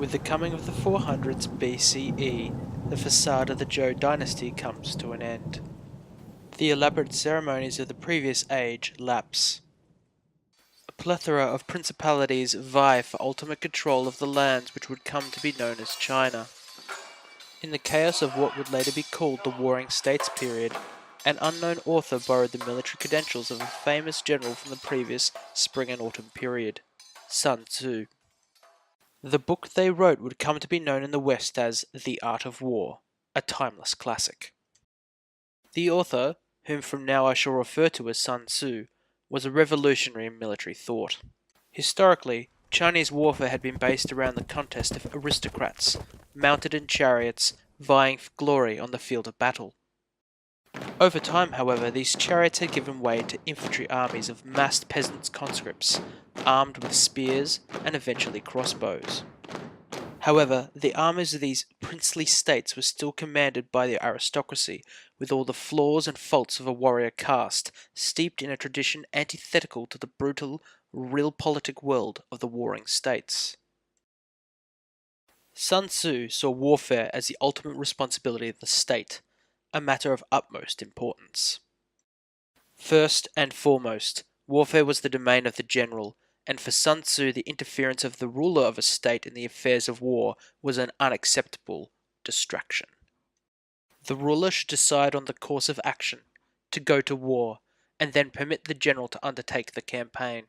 With the coming of the 400s BCE, the facade of the Zhou dynasty comes to an end. The elaborate ceremonies of the previous age lapse. A plethora of principalities vie for ultimate control of the lands which would come to be known as China. In the chaos of what would later be called the Warring States period, an unknown author borrowed the military credentials of a famous general from the previous Spring and Autumn period, Sun Tzu. The book they wrote would come to be known in the West as The Art of War, a timeless classic. The author, whom from now I shall refer to as Sun Tzu, was a revolutionary in military thought. Historically, Chinese warfare had been based around the contest of aristocrats, mounted in chariots, vying for glory on the field of battle. Over time, however, these chariots had given way to infantry armies of massed peasants conscripts, armed with spears and eventually crossbows. However, the armies of these princely states were still commanded by the aristocracy, with all the flaws and faults of a warrior caste, steeped in a tradition antithetical to the brutal, realpolitik world of the warring states. Sun Tzu saw warfare as the ultimate responsibility of the state, a matter of utmost importance. First and foremost, warfare was the domain of the general, and for Sun Tzu the interference of the ruler of a state in the affairs of war was an unacceptable distraction. The ruler should decide on the course of action, to go to war, and then permit the general to undertake the campaign.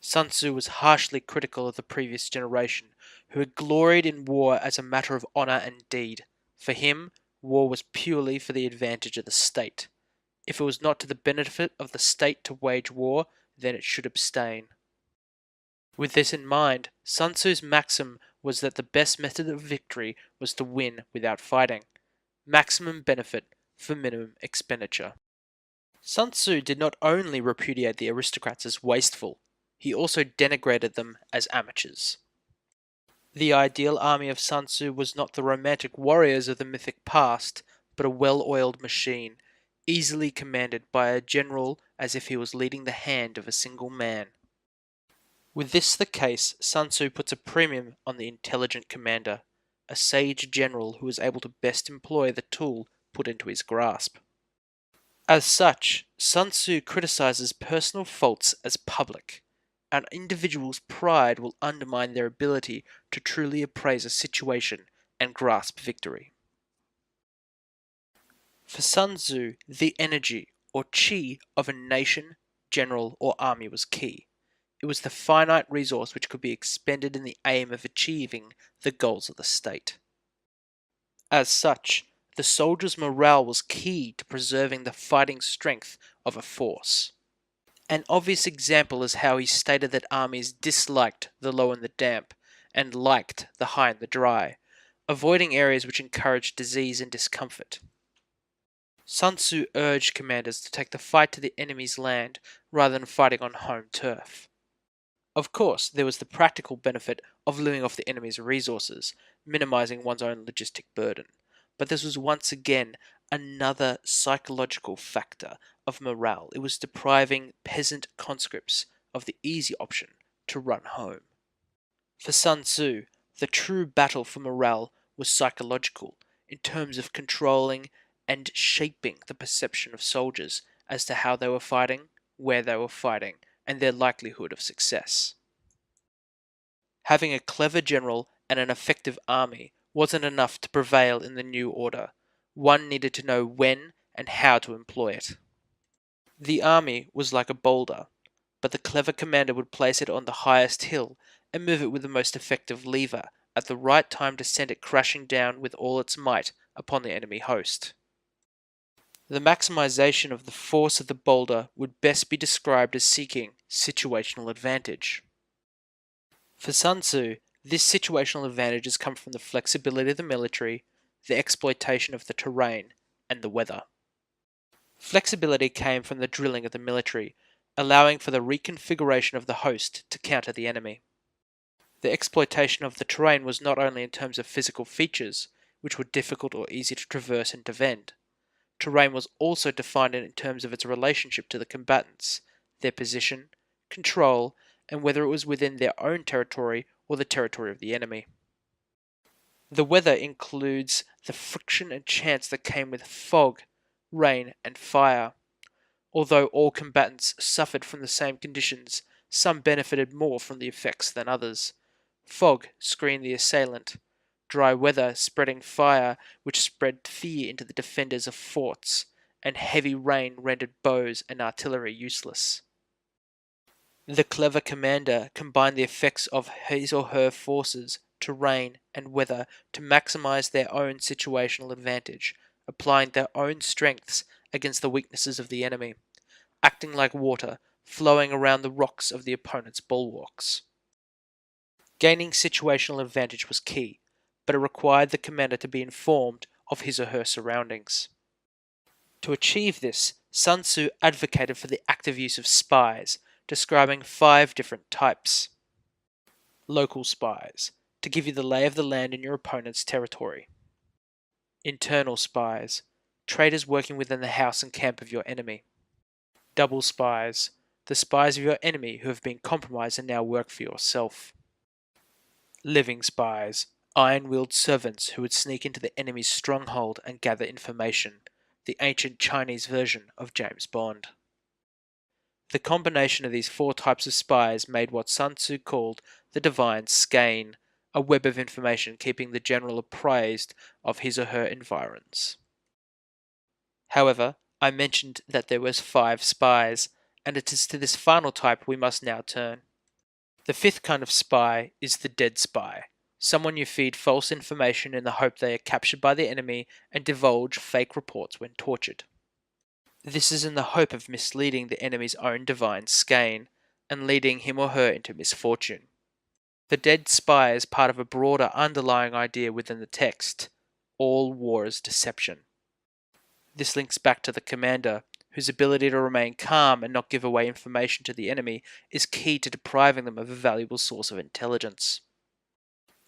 Sun Tzu was harshly critical of the previous generation, who had gloried in war as a matter of honour and deed. For him, war was purely for the advantage of the state. If it was not to the benefit of the state to wage war, then it should abstain. With this in mind, Sun Tzu's maxim was that the best method of victory was to win without fighting. Maximum benefit for minimum expenditure. Sun Tzu did not only repudiate the aristocrats as wasteful, he also denigrated them as amateurs. The ideal army of Sun Tzu was not the romantic warriors of the mythic past, but a well-oiled machine, easily commanded by a general as if he was leading the hand of a single man. With this the case, Sun Tzu puts a premium on the intelligent commander, a sage general who is able to best employ the tool put into his grasp. As such, Sun Tzu criticizes personal faults as public. An individual's pride will undermine their ability to truly appraise a situation and grasp victory. For Sun Tzu, the energy, or qi, of a nation, general, or army was key. It was the finite resource which could be expended in the aim of achieving the goals of the state. As such, the soldier's morale was key to preserving the fighting strength of a force. An obvious example is how he stated that armies disliked the low and the damp, and liked the high and the dry, avoiding areas which encouraged disease and discomfort. Sun Tzu urged commanders to take the fight to the enemy's land rather than fighting on home turf. Of course, there was the practical benefit of living off the enemy's resources, minimizing one's own logistic burden, but this was once again another psychological factor of morale. It was depriving peasant conscripts of the easy option to run home. For Sun Tzu, the true battle for morale was psychological, in terms of controlling and shaping the perception of soldiers as to how they were fighting, where they were fighting, and their likelihood of success. Having a clever general and an effective army wasn't enough to prevail in the new order. One needed to know when and how to employ it. The army was like a boulder, but the clever commander would place it on the highest hill and move it with the most effective lever at the right time to send it crashing down with all its might upon the enemy host. The maximization of the force of the boulder would best be described as seeking situational advantage. For Sun Tzu, this situational advantage has come from the flexibility of the military, the exploitation of the terrain, and the weather. Flexibility came from the drilling of the military, allowing for the reconfiguration of the host to counter the enemy. The exploitation of the terrain was not only in terms of physical features, which were difficult or easy to traverse and defend. Terrain was also defined in terms of its relationship to the combatants, their position, control, and whether it was within their own territory or the territory of the enemy. The weather includes the friction and chance that came with fog, rain, and fire. Although all combatants suffered from the same conditions, some benefited more from the effects than others. Fog screened the assailant, dry weather spreading fire, which spread fear into the defenders of forts, and heavy rain rendered bows and artillery useless. The clever commander combined the effects of his or her forces, terrain, and weather to maximize their own situational advantage, applying their own strengths against the weaknesses of the enemy, acting like water flowing around the rocks of the opponent's bulwarks. Gaining situational advantage was key, but it required the commander to be informed of his or her surroundings. To achieve this, Sun Tzu advocated for the active use of spies, describing 5 different types. Local spies, to give you the lay of the land in your opponent's territory. Internal spies, traitors working within the house and camp of your enemy. Double spies, the spies of your enemy who have been compromised and now work for yourself. Living spies, iron-willed servants who would sneak into the enemy's stronghold and gather information, the ancient Chinese version of James Bond. The combination of these 4 types of spies made what Sun Tzu called the divine skein, a web of information keeping the general apprised of his or her environs. However, I mentioned that there was 5 spies, and it is to this final type we must now turn. The 5th kind of spy is the dead spy, someone you feed false information in the hope they are captured by the enemy and divulge fake reports when tortured. This is in the hope of misleading the enemy's own divine skein and leading him or her into misfortune. The dead spy is part of a broader underlying idea within the text: all war is deception. This links back to the commander, whose ability to remain calm and not give away information to the enemy is key to depriving them of a valuable source of intelligence.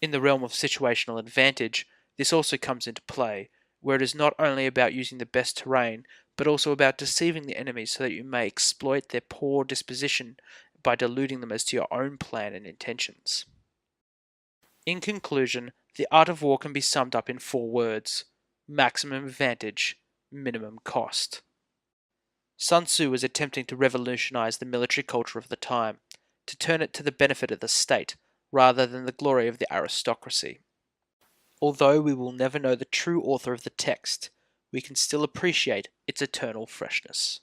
In the realm of situational advantage, this also comes into play, where it is not only about using the best terrain, but also about deceiving the enemy so that you may exploit their poor disposition by deluding them as to your own plan and intentions. In conclusion, the art of war can be summed up in 4 words: maximum advantage, minimum cost. Sun Tzu was attempting to revolutionize the military culture of the time, to turn it to the benefit of the state, rather than the glory of the aristocracy. Although we will never know the true author of the text, we can still appreciate its eternal freshness.